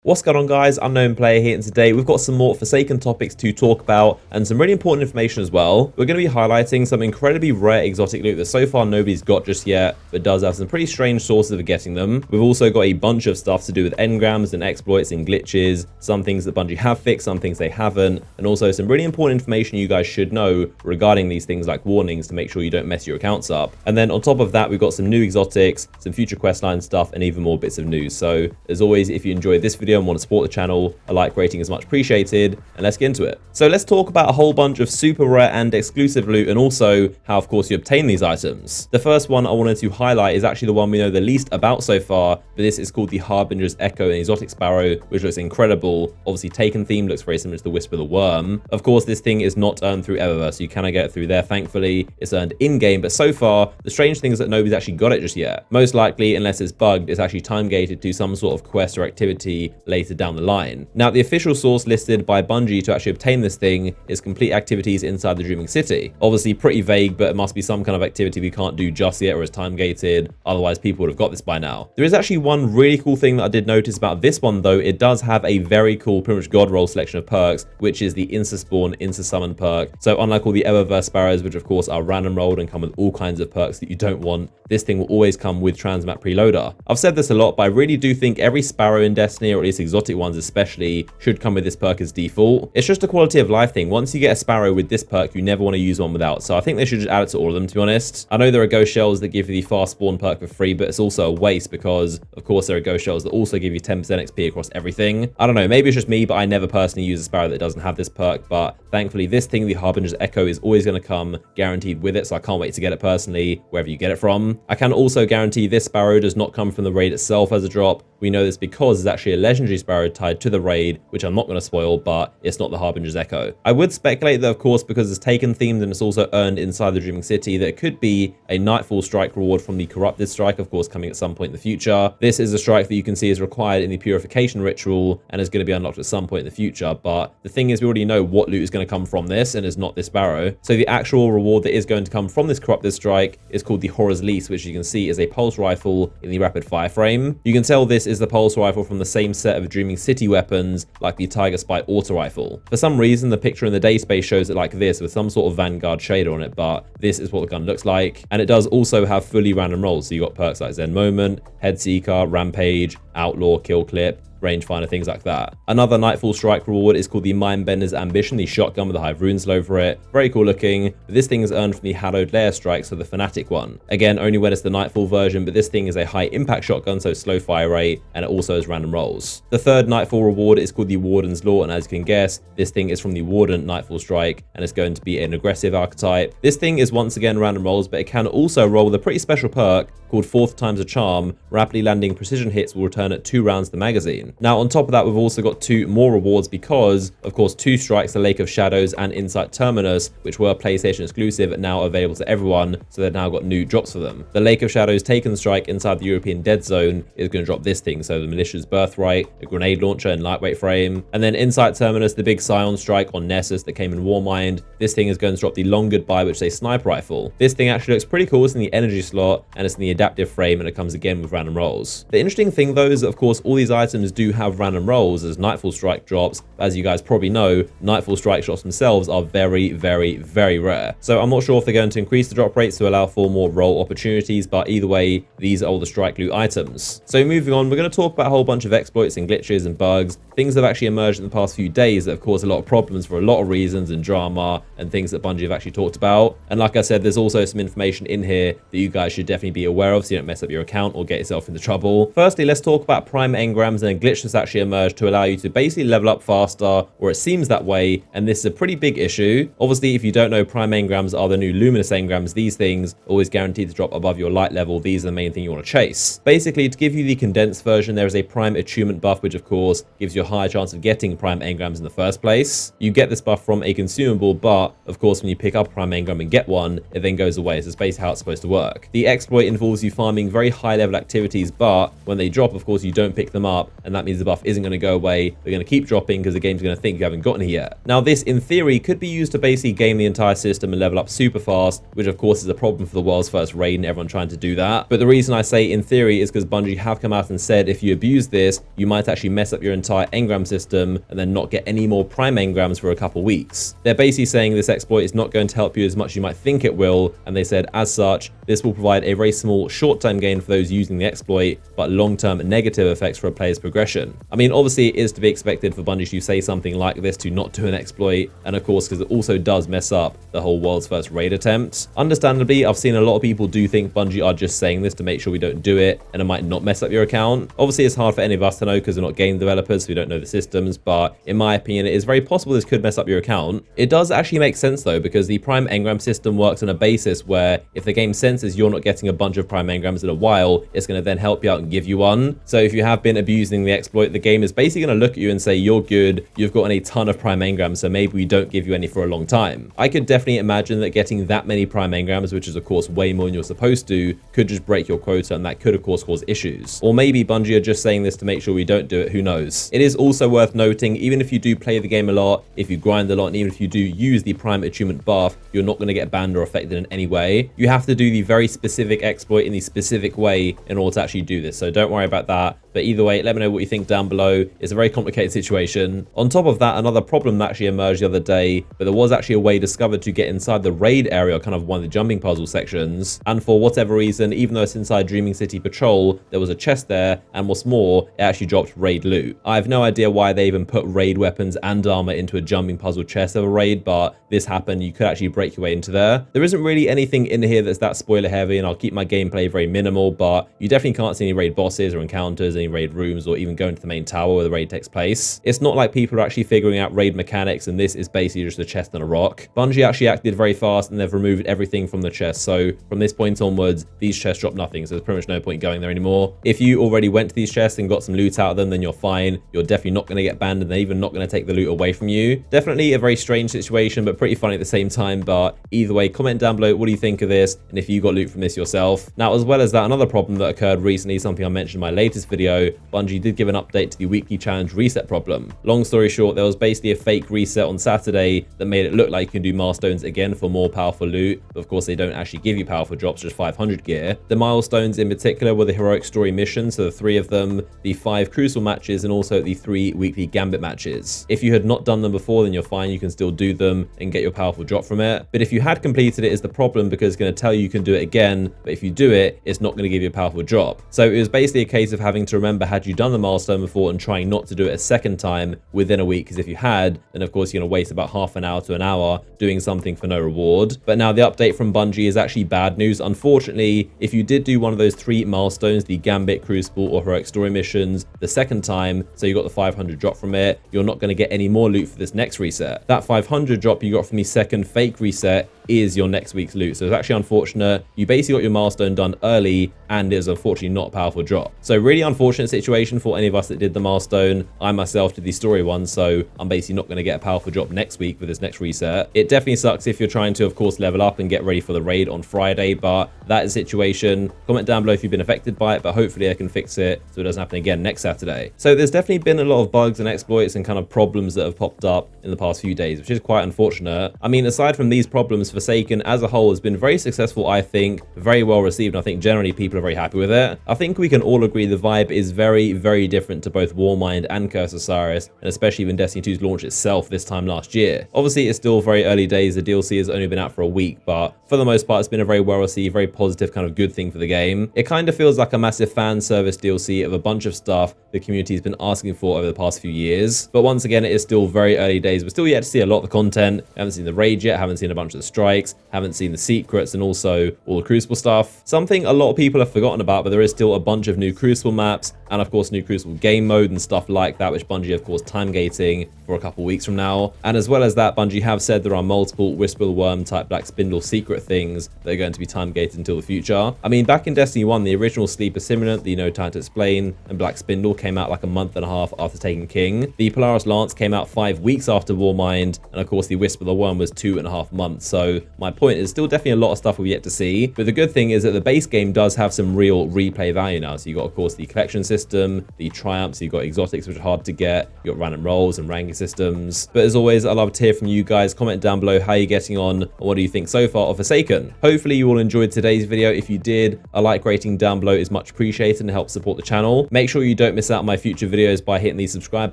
What's going on, guys? Unknown Player here, and today we've got some more Forsaken topics to talk about and some really important information as well. We're going to be highlighting some incredibly rare exotic loot that so far nobody's got just yet, but does have some pretty strange sources of getting them. We've also got a bunch of stuff to do with engrams and exploits and glitches, some things that Bungie have fixed, some things they haven't, and also some really important information you guys should know regarding these things like warnings to make sure you don't mess your accounts up. And then on top of that, we've got some new exotics, some future questline stuff, and even more bits of news. So as always, if you enjoyed this video and want to support the channel, a like rating is much appreciated, and let's get into it. So let's talk about a whole bunch of super rare and exclusive loot, and also how of course you obtain these items. The first one I wanted to highlight is actually the one we know the least about so far, but this is called the Harbinger's Echo, an exotic sparrow, which looks incredible. Obviously Taken theme, looks very similar to the Whisper of the Worm. Of course this thing is not earned through Eververse, so you cannot get it through there thankfully. It's earned in-game, but so far the strange thing is that nobody's actually got it just yet. Most likely, unless it's bugged, it's actually time gated to some sort of quest or activity later down the line. Now, the official source listed by Bungie to actually obtain this thing is complete activities inside the Dreaming City. Obviously pretty vague, but it must be some kind of activity we can't do just yet or is time gated, otherwise people would have got this by now. There is actually one really cool thing that I did notice about this one though. It does have a very cool pretty much god roll selection of perks, which is the insta-spawn, insta-summon perk. So unlike all the Eververse sparrows, which of course are random rolled and come with all kinds of perks that you don't want, this thing will always come with transmat preloader. I've said this a lot, but I really do think every sparrow in Destiny, or at least exotic ones especially, should come with this perk as default. It's just a quality of life thing. Once you get a sparrow with this perk, you never want to use one without. So I think they should just add it to all of them, to be honest. I know there are ghost shells that give you the fast spawn perk for free, but it's also a waste because of course there are ghost shells that also give you 10% XP across everything. I don't know, maybe it's just me, but I never personally use a sparrow that doesn't have this perk. But thankfully this thing, the Harbinger's Echo, is always going to come guaranteed with it, so I can't wait to get it personally wherever you get it from. I can also guarantee this sparrow does not come from the raid itself as a drop. We know this because there's actually a legendary sparrow tied to the raid, which I'm not going to spoil, but it's not the Harbinger's Echo. I would speculate that of course, because it's Taken themed and it's also earned inside the Dreaming City, that it could be a Nightfall strike reward from the Corrupted strike, of course coming at some point in the future. This is a strike that you can see is required in the Purification ritual and is going to be unlocked at some point in the future. But the thing is, we already know what loot is going to come from this, and it's not this sparrow. So the actual reward that is going to come from this Corrupted strike is called the Horror's Lease, which you can see is a pulse rifle in the rapid fire frame. You can tell this is the pulse rifle from the same set of Dreaming City weapons like the Tiger Spy auto rifle. For some reason the picture in the database shows it like this with some sort of Vanguard shader on it, but this is what the gun looks like. And it does also have fully random rolls, so you got perks like Zen Moment, Head Seeker, Rampage, Outlaw, Kill Clip, rangefinder, things like that. Another Nightfall strike reward is called the Mindbender's Ambition, the shotgun with the Hive runes over it. Very cool looking, but this thing is earned from the Hallowed Lair strike, so the Fanatic one. Again, only when it's the Nightfall version, but this thing is a high impact shotgun, so slow fire rate, and it also has random rolls. The third Nightfall reward is called the Warden's Law, and as you can guess, this thing is from the Warden Nightfall strike, and it's going to be an aggressive archetype. This thing is once again random rolls, but it can also roll with a pretty special perk called Fourth Time's a Charm. Rapidly landing precision hits will return at 2 rounds to the magazine. Now on top of that, we've also got 2 more rewards because of course 2 strikes, the Lake of Shadows and Insight Terminus, which were PlayStation exclusive, are now available to everyone, so they've now got new drops for them. The Lake of Shadows Taken strike inside the European Dead Zone is going to drop this thing, so the Militia's Birthright, a grenade launcher and lightweight frame. And then Insight Terminus, the big Scion strike on Nessus that came in Warmind, this thing is going to drop the Long Goodbye, which is a sniper rifle. This thing actually looks pretty cool. It's in the energy slot and it's in the adaptive frame, and it comes again with random rolls. The interesting thing though is that of course all these items do have random rolls as Nightfall strike drops. As you guys probably know, Nightfall strike drops themselves are very, very, very rare. So I'm not sure if they're going to increase the drop rates to allow for more roll opportunities, but either way, these are all the strike loot items. So moving on, we're going to talk about a whole bunch of exploits and glitches and bugs, things that have actually emerged in the past few days that have caused a lot of problems for a lot of reasons and drama and things that Bungie have actually talked about. And like I said, there's also some information in here that you guys should definitely be aware of so you don't mess up your account or get yourself into trouble. Firstly, let's talk about prime engrams and a glitch that's actually emerged to allow you to basically level up faster, or it seems that way, and this is a pretty big issue. Obviously, if you don't know, prime engrams are the new luminous engrams. These things are always guaranteed to drop above your light level. These are the main thing you want to chase. Basically, to give you the condensed version, there is a prime attunement buff, which of course gives you a higher chance of getting prime engrams in the first place. You get this buff from a consumable, but of course when you pick up a prime engram and get one, it then goes away. So it's basically how it's supposed to work. The exploit involves you farming very high level activities, but when they drop, of course you don't pick them up, and and that means the buff isn't going to go away. They're going to keep dropping because the game's going to think you haven't gotten it yet. Now, this, in theory, could be used to basically game the entire system and level up super fast, which of course is a problem for the world's first raid and everyone trying to do that. But the reason I say in theory is because Bungie have come out and said if you abuse this, you might actually mess up your entire engram system and then not get any more prime engrams for a couple weeks. They're basically saying this exploit is not going to help you as much as you might think it will, and they said as such, this will provide a very small short-term gain for those using the exploit, but long-term negative effects for a player's progression. I mean, obviously it is to be expected for Bungie to say something like this to not do an exploit, and of course because it also does mess up the whole world's first raid attempt. Understandably, I've seen a lot of people do think Bungie are just saying this to make sure we don't do it, and it might not mess up your account. Obviously it's hard for any of us to know because we're not game developers, so we don't know the systems, but in my opinion, it is very possible this could mess up your account. It does actually make sense though, because the prime engram system works on a basis where if the game senses you're not getting a bunch of prime engrams in a while, it's going to then help you out and give you one. So if you have been abusing the exploit, the game is basically going to look at you and say you're good, you've gotten a ton of prime engrams, so maybe we don't give you any for a long time. I could definitely imagine that getting that many prime engrams, which is of course way more than you're supposed to, could just break your quota, and that could of course cause issues. Or maybe Bungie are just saying this to make sure we don't do it, who knows. It is also worth noting, even if you do play the game a lot, if you grind a lot, and even if you do use the prime achievement buff, you're not going to get banned or affected in any way. You have to do the very specific exploit in the specific way in order to actually do this, so don't worry about that. But either way, let me know what you think down below. It's a very complicated situation. On top of that, another problem that actually emerged the other day, but there was actually a way discovered to get inside the raid area, kind of one of the jumping puzzle sections. And for whatever reason, even though it's inside Dreaming City Patrol, there was a chest there, and what's more, it actually dropped raid loot. I have no idea why they even put raid weapons and armor into a jumping puzzle chest of a raid, but this happened. You could actually break your way into there. There isn't really anything in here that's that spoiler heavy, and I'll keep my gameplay very minimal, but you definitely can't see any raid bosses or encounters, any raid rooms, or even go into the main tower where the raid takes place. It's not like people are actually figuring out raid mechanics, and this is basically just a chest and a rock. Bungie actually acted very fast, and they've removed everything from the chest, so from this point onwards, these chests drop nothing, so there's pretty much no point going there anymore. If you already went to these chests and got some loot out of them, then you're fine. You're definitely not going to get banned, and they're even not going to take the loot away from you. Definitely a very strange situation, but pretty funny at the same time. But either way, comment down below what do you think of this, and if you got loot from this yourself. Now, as well as that, another problem that occurred recently, something I mentioned in my latest video, Bungie did give an update to the weekly challenge reset problem. Long story short, there was basically a fake reset on Saturday that made it look like you can do milestones again for more powerful loot, but of course they don't actually give you powerful drops, just 500 gear. The milestones in particular were the heroic story missions, so the 3 of them, the 5 crucible matches, and also the 3 weekly gambit matches. If you had not done them before, then you're fine, you can still do them and get your powerful drop from it. But if you had completed it, is the problem, because it's going to tell you can do it again, but if you do it, it's not going to give you a powerful drop. So it was basically a case of having to remember, had you done the milestone before, and trying not to do it a second time within a week, because if you had, then of course you're going to waste about half an hour to an hour doing something for no reward. But now the update from Bungie is actually bad news. Unfortunately, if you did do one of those 3 milestones, the Gambit, Crucible, or Heroic Story missions, the second time, so you got the 500 drop from it, you're not going to get any more loot for this next reset. That 500 drop you got from the second fake reset is your next week's loot. So it's actually unfortunate. You basically got your milestone done early, and it was unfortunately not a powerful drop. So really unfortunate situation for any of us that did the milestone. I myself did the story one, so I'm basically not going to get a powerful drop next week with this next reset. It definitely sucks if you're trying to, of course, level up and get ready for the raid on Friday, but that is the situation. Comment down below if you've been affected by it, but hopefully I can fix it so it doesn't happen again next Saturday. So there's definitely been a lot of bugs and exploits and kind of problems that have popped up in the past few days, which is quite unfortunate. I mean, aside from these problems, Forsaken as a whole has been very successful, I think, very well received, and I think generally people are very happy with it. I think we can all agree the vibe is very, very different to both Warmind and Curse of Osiris, and especially when Destiny 2's launch itself this time last year. Obviously, it's still very early days. The DLC has only been out for a week, but for the most part, it's been a very well received, very positive kind of good thing for the game. It kind of feels like a massive fan service DLC of a bunch of stuff the community has been asking for over the past few years. But once again, it is still very early days. We're still yet to see a lot of the content. I haven't seen the raid yet, haven't seen a bunch of the strikes, haven't seen the secrets, and also all the Crucible stuff. Something a lot of people have forgotten about, but there is still a bunch of new Crucible maps, and of course new Crucible game mode and stuff like that, which Bungie of course time gating for a couple weeks from now. And as well as that, Bungie have said there are multiple Whisper the Worm type Black Spindle secret things that are going to be time gated until the future. I mean, back in Destiny 1, the original Sleeper Simulant, the No Time to Explain, and Black Spindle came out like a month and a half after taking King. The Polaris Lance came out 5 weeks after Warmind, and of course the Whisper the Worm was 2.5 months. So my point is still definitely a lot of stuff we've yet to see. But the good thing is that the base game does have some real replay value now. So you got, of course, the collection system, system, the triumphs, you've got exotics, which are hard to get, you've got random rolls and ranking systems. But as always, I love to hear from you guys. Comment down below how you're getting on and what do you think so far of Forsaken. Hopefully you all enjoyed today's video. If you did, a like rating down below is much appreciated and helps support the channel. Make sure you don't miss out on my future videos by hitting the subscribe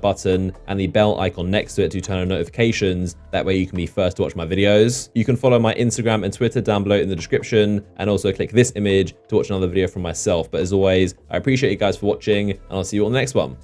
button and the bell icon next to it to turn on notifications. That way you can be first to watch my videos. You can follow my Instagram and Twitter down below in the description, and also click this image to watch another video from myself. But as always, I appreciate you guys for watching, and I'll see you on the next one.